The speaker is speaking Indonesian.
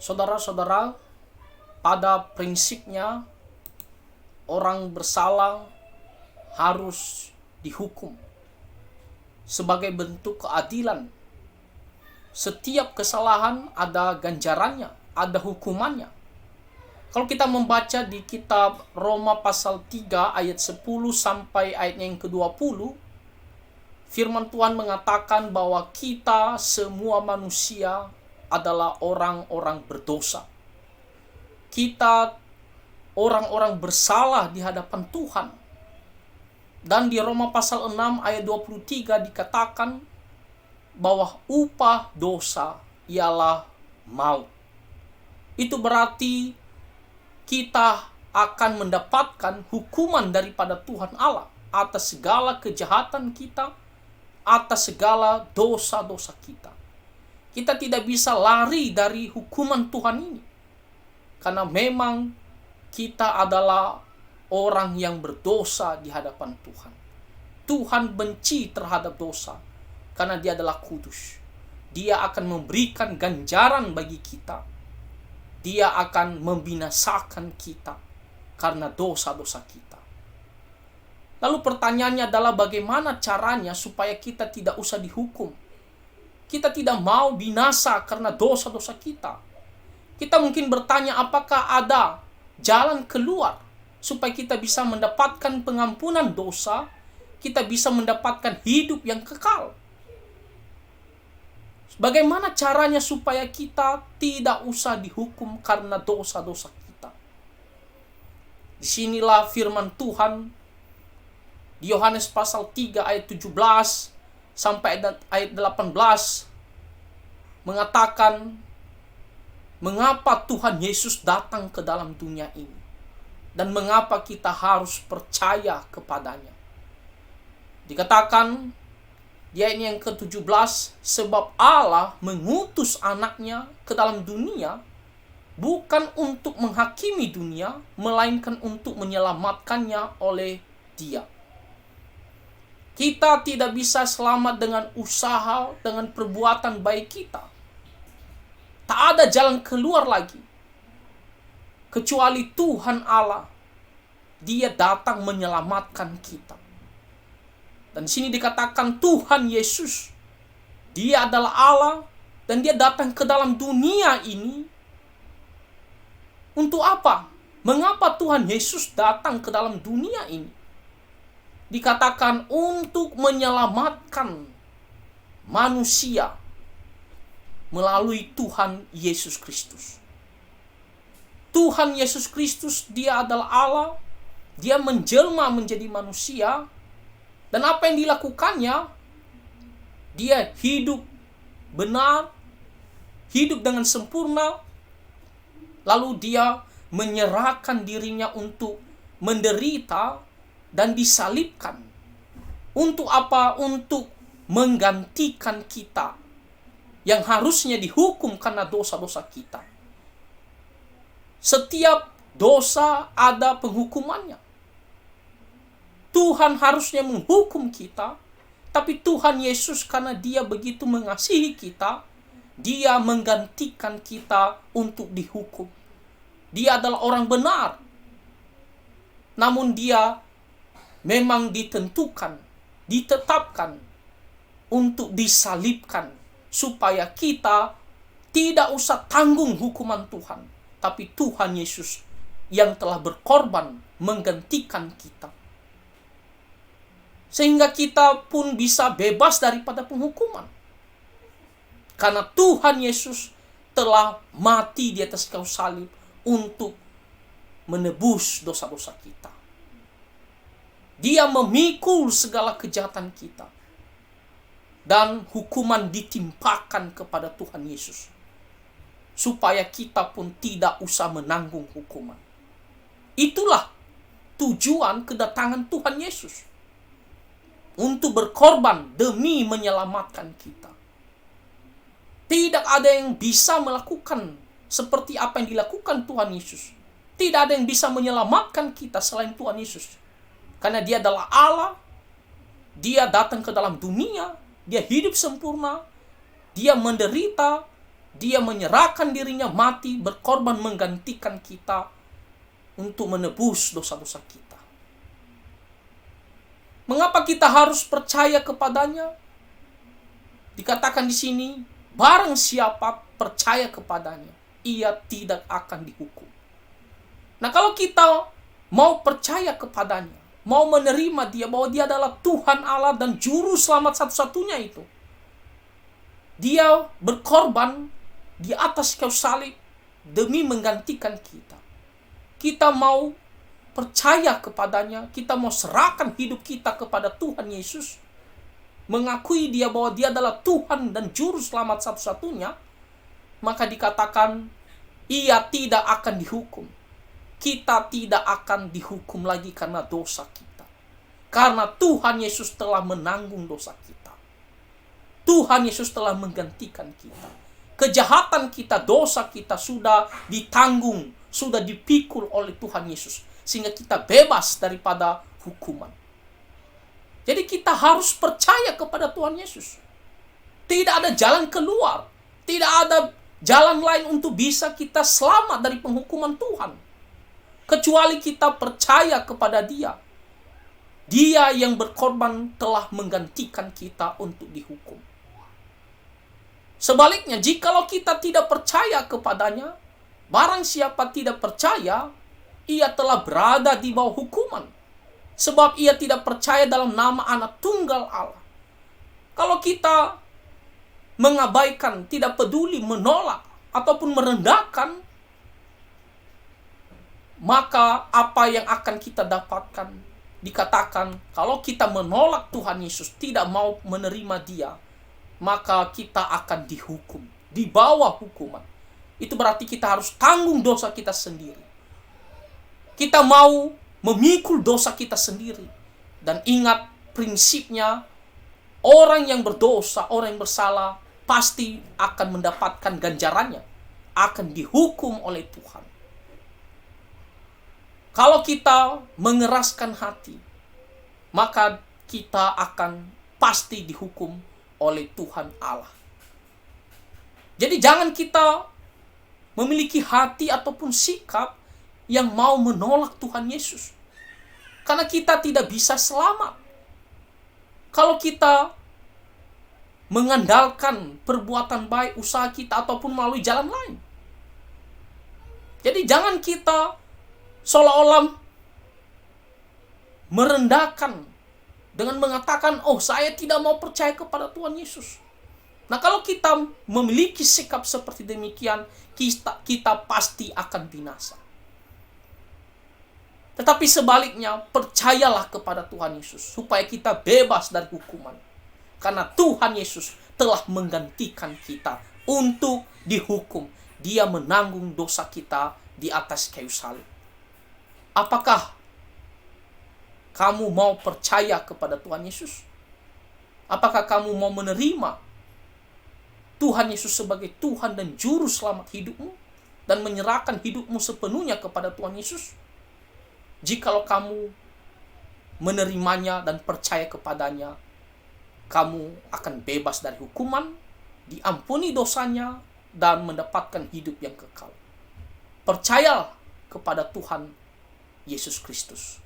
Saudara-saudara, pada prinsipnya orang bersalah harus dihukum sebagai bentuk keadilan. Setiap kesalahan ada ganjarannya, ada hukumannya. Kalau kita membaca di kitab Roma pasal 3 ayat 10 sampai ayatnya yang ke-20, firman Tuhan mengatakan bahwa kita semua manusia adalah orang-orang berdosa. Kita orang-orang bersalah di hadapan Tuhan. Dan di Roma pasal 6 ayat 23 dikatakan bahwa upah dosa ialah maut. Itu berarti kita akan mendapatkan hukuman daripada Tuhan Allah atas segala kejahatan kita, atas segala dosa-dosa kita. Kita tidak bisa lari dari hukuman Tuhan ini. Karena memang kita adalah orang yang berdosa di hadapan Tuhan. Tuhan benci terhadap dosa karena Dia adalah kudus. Dia akan memberikan ganjaran bagi kita. Dia akan membinasakan kita karena dosa-dosa kita. Lalu pertanyaannya adalah bagaimana caranya supaya kita tidak usah dihukum? Kita tidak mau binasa karena dosa-dosa kita. Kita mungkin bertanya, apakah ada jalan keluar supaya kita bisa mendapatkan pengampunan dosa, kita bisa mendapatkan hidup yang kekal? Bagaimana caranya supaya kita tidak usah dihukum karena dosa-dosa kita? Disinilah firman Tuhan di Yohanes pasal 3 ayat 17 sampai ayat 18 mengatakan mengapa Tuhan Yesus datang ke dalam dunia ini dan mengapa kita harus percaya kepadanya. Dikatakan di ayat yang ke-17, sebab Allah mengutus anaknya ke dalam dunia bukan untuk menghakimi dunia, melainkan untuk menyelamatkannya oleh Dia. Kita tidak bisa selamat dengan usaha, dengan perbuatan baik kita. Tak ada jalan keluar lagi kecuali Tuhan Allah. Dia datang menyelamatkan kita. Dan di sini dikatakan Tuhan Yesus, Dia adalah Allah dan Dia datang ke dalam dunia ini untuk apa? Mengapa Tuhan Yesus datang ke dalam dunia ini? Dikatakan untuk menyelamatkan manusia melalui Tuhan Yesus Kristus. Tuhan Yesus Kristus, Dia adalah Allah. Dia menjelma menjadi manusia. Dan apa yang dilakukannya? Dia hidup benar, hidup dengan sempurna. Lalu Dia menyerahkan dirinya untuk menderita dan disalibkan. Untuk apa? Untuk menggantikan kita yang harusnya dihukum karena dosa-dosa kita. Setiap dosa ada penghukumannya. Tuhan harusnya menghukum kita, tapi Tuhan Yesus karena Dia begitu mengasihi kita, Dia menggantikan kita untuk dihukum. Dia adalah orang benar. Namun Dia memang ditetapkan untuk disalibkan supaya kita tidak usah tanggung hukuman Tuhan, tapi Tuhan Yesus yang telah berkorban menggantikan kita. Sehingga kita pun bisa bebas daripada penghukuman. Karena Tuhan Yesus telah mati di atas kayu salib untuk menebus dosa-dosa kita. Dia memikul segala kejahatan kita. Dan hukuman ditimpakan kepada Tuhan Yesus. Supaya kita pun tidak usah menanggung hukuman. Itulah tujuan kedatangan Tuhan Yesus. Untuk berkorban demi menyelamatkan kita. Tidak ada yang bisa melakukan seperti apa yang dilakukan Tuhan Yesus. Tidak ada yang bisa menyelamatkan kita selain Tuhan Yesus. Karena Dia adalah Allah. Dia datang ke dalam dunia. Dia hidup sempurna. Dia menderita. Dia menyerahkan dirinya mati, berkorban menggantikan kita untuk menebus dosa-dosa kita. Mengapa kita harus percaya kepadanya? Dikatakan di sini, barang siapa percaya kepadanya, ia tidak akan dihukum. Nah, kalau kita mau percaya kepadanya, mau menerima dia bahwa dia adalah Tuhan Allah dan juru selamat satu-satunya itu, dia berkorban di atas kayu salib demi menggantikan kita. Kita mau percaya kepadanya, kita mau serahkan hidup kita kepada Tuhan Yesus, mengakui dia bahwa dia adalah Tuhan dan juru selamat satu-satunya, maka dikatakan ia tidak akan dihukum. Kita tidak akan dihukum lagi karena dosa kita. Karena Tuhan Yesus telah menanggung dosa kita. Tuhan Yesus telah menggantikan kita. Kejahatan kita, dosa kita sudah ditanggung, sudah dipikul oleh Tuhan Yesus. Sehingga kita bebas daripada hukuman. Jadi kita harus percaya kepada Tuhan Yesus. Tidak ada jalan keluar. Tidak ada jalan lain untuk bisa kita selamat dari penghukuman Tuhan. Kecuali kita percaya kepada Dia. Dia yang berkorban telah menggantikan kita untuk dihukum. Sebaliknya, jikalau kita tidak percaya kepadanya, barang siapa tidak percaya, ia telah berada di bawah hukuman. Sebab ia tidak percaya dalam nama Anak Tunggal Allah. Kalau kita mengabaikan, tidak peduli, menolak, ataupun merendahkan, maka apa yang akan kita dapatkan? Dikatakan, kalau kita menolak Tuhan Yesus, tidak mau menerima Dia, maka kita akan dihukum, di bawah hukuman. Itu berarti kita harus tanggung dosa kita sendiri. Kita mau memikul dosa kita sendiri. Dan ingat prinsipnya, orang yang berdosa, orang yang bersalah, pasti akan mendapatkan ganjarannya. Akan dihukum oleh Tuhan. Kalau kita mengeraskan hati, maka kita akan pasti dihukum oleh Tuhan Allah. Jadi jangan kita memiliki hati ataupun sikap yang mau menolak Tuhan Yesus. Karena kita tidak bisa selamat. Kalau kita mengandalkan perbuatan baik, usaha kita, ataupun melalui jalan lain. Jadi jangan kita seolah-olah merendahkan dengan mengatakan, oh saya tidak mau percaya kepada Tuhan Yesus. Nah kalau kita memiliki sikap seperti demikian, kita pasti akan binasa. Tetapi sebaliknya, percayalah kepada Tuhan Yesus, supaya kita bebas dari hukuman. Karena Tuhan Yesus telah menggantikan kita untuk dihukum. Dia menanggung dosa kita di atas kayu salib. Apakah kamu mau percaya kepada Tuhan Yesus? Apakah kamu mau menerima Tuhan Yesus sebagai Tuhan dan Juru Selamat hidupmu? Dan menyerahkan hidupmu sepenuhnya kepada Tuhan Yesus? Jikalau kamu menerimanya dan percaya kepadanya, kamu akan bebas dari hukuman, diampuni dosanya, dan mendapatkan hidup yang kekal. Percayalah kepada Tuhan Yesus Kristus.